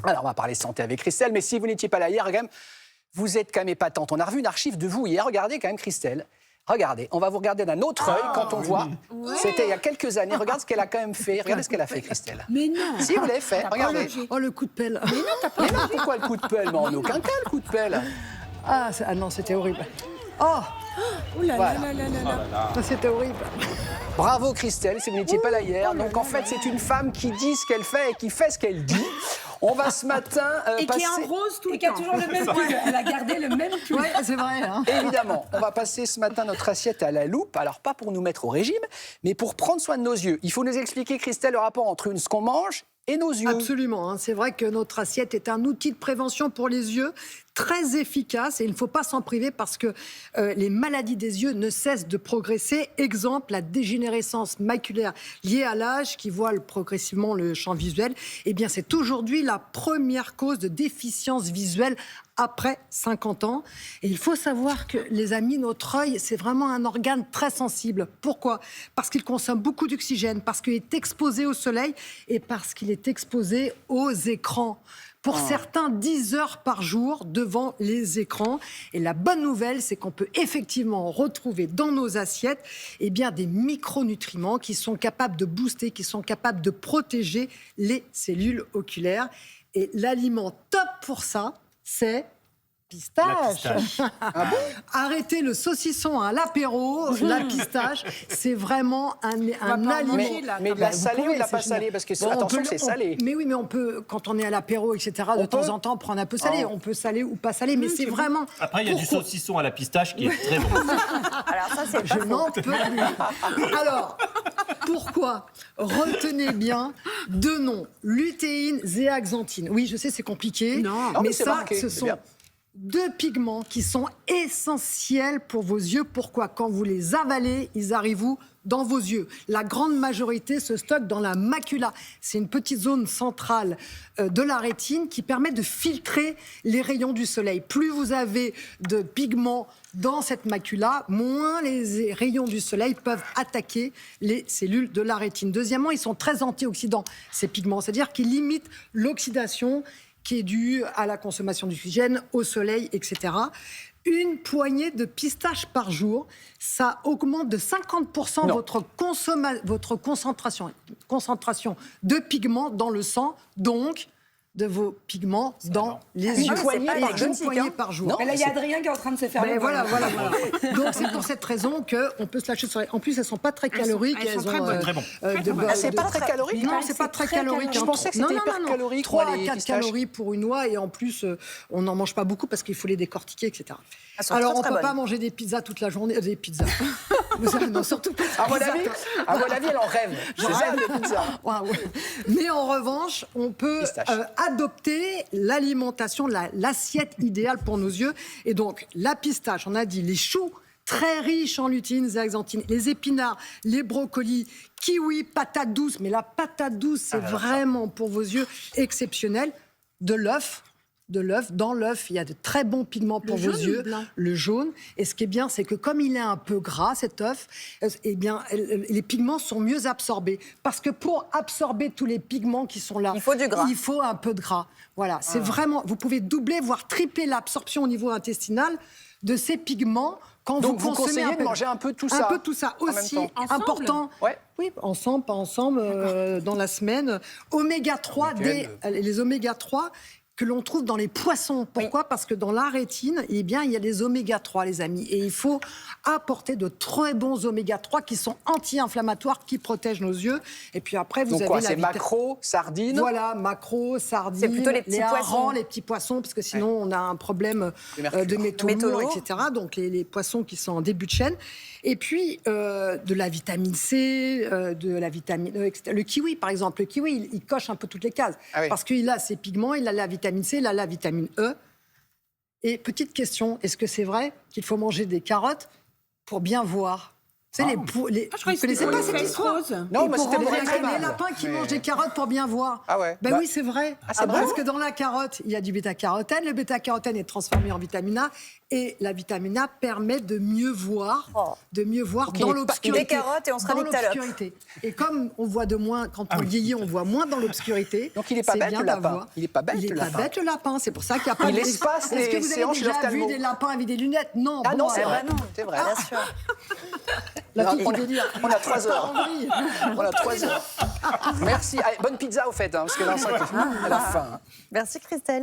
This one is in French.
Alors, on va parler santé avec Christelle, mais si vous n'étiez pas là hier, quand même, vous êtes quand même épatante. On a revu une archive de vous hier. Regardez quand même, Christelle. Regardez, on va vous regarder d'un autre œil quand on voit. C'était il y a quelques années. Regarde ce qu'elle a quand même fait. Regardez ce qu'elle a fait, Christelle. Mais non. Si, vous l'avez fait. Regardez. Oh, le coup de pelle. Mais non, pourquoi le coup de pelle? Mais en aucun cas, le coup de pelle. Ah non, c'était horrible. Oh, Ouh là Voilà. là là là là. ça, c'était horrible. Bravo, Christelle, si vous n'étiez pas là hier. Donc, en fait, c'est une femme qui dit ce qu'elle fait et qui fait ce qu'elle dit. On va ce matin Et passer... qui est en rose tout le Et qui a temps. toujours le même pull. Elle a gardé le même pull. Ouais, c'est vrai. Hein. Évidemment, on va passer ce matin notre assiette à la loupe. Alors, pas pour nous mettre au régime, mais pour prendre soin de nos yeux. Il faut nous expliquer, Christelle, le rapport entre ce qu'on mange et nos yeux. Absolument. Hein. C'est vrai que notre assiette est un outil de prévention pour les yeux très efficace et il ne faut pas s'en priver parce que les maladies des yeux ne cessent de progresser. Exemple, la dégénérescence maculaire liée à l'âge qui voile progressivement le champ visuel. Eh bien, c'est aujourd'hui la première cause de déficience visuelle après 50 ans. Et il faut savoir que, les amis, notre œil, c'est vraiment un organe très sensible. Pourquoi ? Parce qu'il consomme beaucoup d'oxygène, parce qu'il est exposé au soleil et parce qu'il est exposé aux écrans. Pour certains, 10 heures par jour devant les écrans. Et la bonne nouvelle, c'est qu'on peut effectivement retrouver dans nos assiettes eh bien, des micronutriments qui sont capables de booster, qui sont capables de protéger les cellules oculaires. Et l'aliment top pour ça, c'est pistache. Ah bon ? Arrêtez le saucisson à l'apéro, la pistache, c'est vraiment un aliment. Mais de la Vous salée ou pouvez, de la c'est pas génial. salée? Parce que, Bon, attention, on peut- c'est salé. Mais oui, mais on peut, quand on est à l'apéro, etc., de On temps peut en temps, prendre un peu salé. Oh. On peut saler ou pas salé, mais c'est vraiment... Après, il y a du Pourquoi saucisson à la pistache qui est très bon. Alors ça, c'est je n'en peux plus. Alors, pourquoi ? Retenez bien deux noms, lutéine, zéaxanthine. Oui, je sais, c'est compliqué, Non, mais mais c'est ça, marqué, ce c'est sont bien. deux pigments qui sont essentiels pour vos yeux. Pourquoi ? Quand vous les avalez, ils arrivent où ? Dans vos yeux. La grande majorité se stocke dans la macula. C'est une petite zone centrale de la rétine qui permet de filtrer les rayons du soleil. Plus vous avez de pigments dans cette macula, moins les rayons du soleil peuvent attaquer les cellules de la rétine. Deuxièmement, ils sont très antioxydants, ces pigments. C'est-à-dire qu'ils limitent l'oxydation qui est due à la consommation d'oxygène, au soleil, etc. Une poignée de pistaches par jour, ça augmente de 50% Non. votre concentration de pigments dans le sang, donc de vos pigments dans les Une yeux. poignée Et par une jour. poignée par jour. Non. Mais là, il y a Adrien qui est en train de se faire Ben le voilà. bol. Donc c'est pour cette raison qu'on peut se lâcher sur les... En plus, elles sont pas très caloriques. elles sont très ont, bonnes. Très bon. Ah, c'est pas très calorique? Non, c'est pas très calorique. Je pensais que c'était hyper calorique, 3 moi, à les 4 pistaches. calories pour une noix et en plus, on n'en mange pas beaucoup parce qu'il faut les décortiquer, etc. Elles sont Alors, très, on très peut pas bonnes. manger des pizzas toute la journée. Des pizzas. Non, surtout pas des À mon pizzas. avis, elle en rêve. C'est ça, le pizza. Waouh. Mais en revanche, on peut Pistache. adopter l'alimentation, l'assiette idéale pour nos yeux. Et donc, la pistache, on a dit les choux, très riches en lutéine, zéaxanthine, les épinards, les brocolis, kiwi, patate douce. Mais la patate douce, c'est vraiment pour vos yeux exceptionnel. De l'œuf. Dans l'œuf, il y a de très bons pigments pour vos jaune ou yeux. le blanc ? Le jaune. Et ce qui est bien, c'est que comme il est un peu gras, cet œuf, eh bien, les pigments sont mieux absorbés. Parce que pour absorber tous les pigments qui sont là, Il faut du gras. il faut un peu de gras. Voilà, c'est vraiment... Vous pouvez doubler, voire tripler l'absorption au niveau intestinal de ces pigments quand Donc, vous consommez conseillez de manger un peu tout ça. Un peu tout ça. en même Aussi temps. Ensemble ? important... Ouais. Oui, ensemble, pas ensemble, dans la semaine. Oméga 3, les oméga 3... que l'on trouve dans les poissons. Pourquoi ? Parce que dans la rétine, eh bien, il y a les oméga 3, les amis. Et il faut apporter de très bons oméga 3 qui sont anti-inflammatoires, qui protègent nos yeux. Et puis après, vous Donc avez quoi, la c'est vitamine... maqueros, sardines. Voilà, maquereaux, sardines, C'est plutôt les petits harengs, poissons. les petits poissons, parce que sinon on a un problème De mercure. de métaux Métaux lourds, lourds. etc. Donc les poissons qui sont en début de chaîne. Et puis de la vitamine C, de la vitamine E, etc. Le kiwi, par exemple, le kiwi, il coche un peu toutes les cases. Ah oui. Parce qu'il a ses pigments, il a la vitamine C, il a la vitamine E. Et petite question, est-ce que c'est vrai qu'il faut manger des carottes pour bien voir ? C'est les, vous connaissez pas cette histoire? Non, Et mais pour c'était rendre pour être les aimable. lapins qui Mais- mangent des carottes pour bien voir. Ah ouais. Ben Bah- oui, c'est vrai. Ah, c'est vrai? Parce que dans la carotte, il y a du bêta-carotène. Le bêta-carotène est transformé en vitamine A. Et la vitamine A permet de mieux voir, il dans n'est pas- l'obscurité. Des carottes et on sera Dans des salopes. l'obscurité. Et comme on voit de moins, quand on vieillit, on voit moins dans l'obscurité. Donc, il est pas c'est bête, bien le lapin. d'avoir- Il est pas bête, Il est le pas lapin. bête, le lapin. C'est pour ça qu'il n'y a pas Il de... espace Est-ce que les vous avez séances chez déjà vu l'ophtalmo. des lapins avec des lunettes? Non. Ah non, bon, c'est alors, vrai. non. C'est vrai. Bien sûr. La on, petite a, délire. on a 3 heures. En vrille. On a 3 heures. Merci. Allez, bonne pizza au fait, hein, parce que là, on sent qu'elle a faim. hein. Merci Christelle.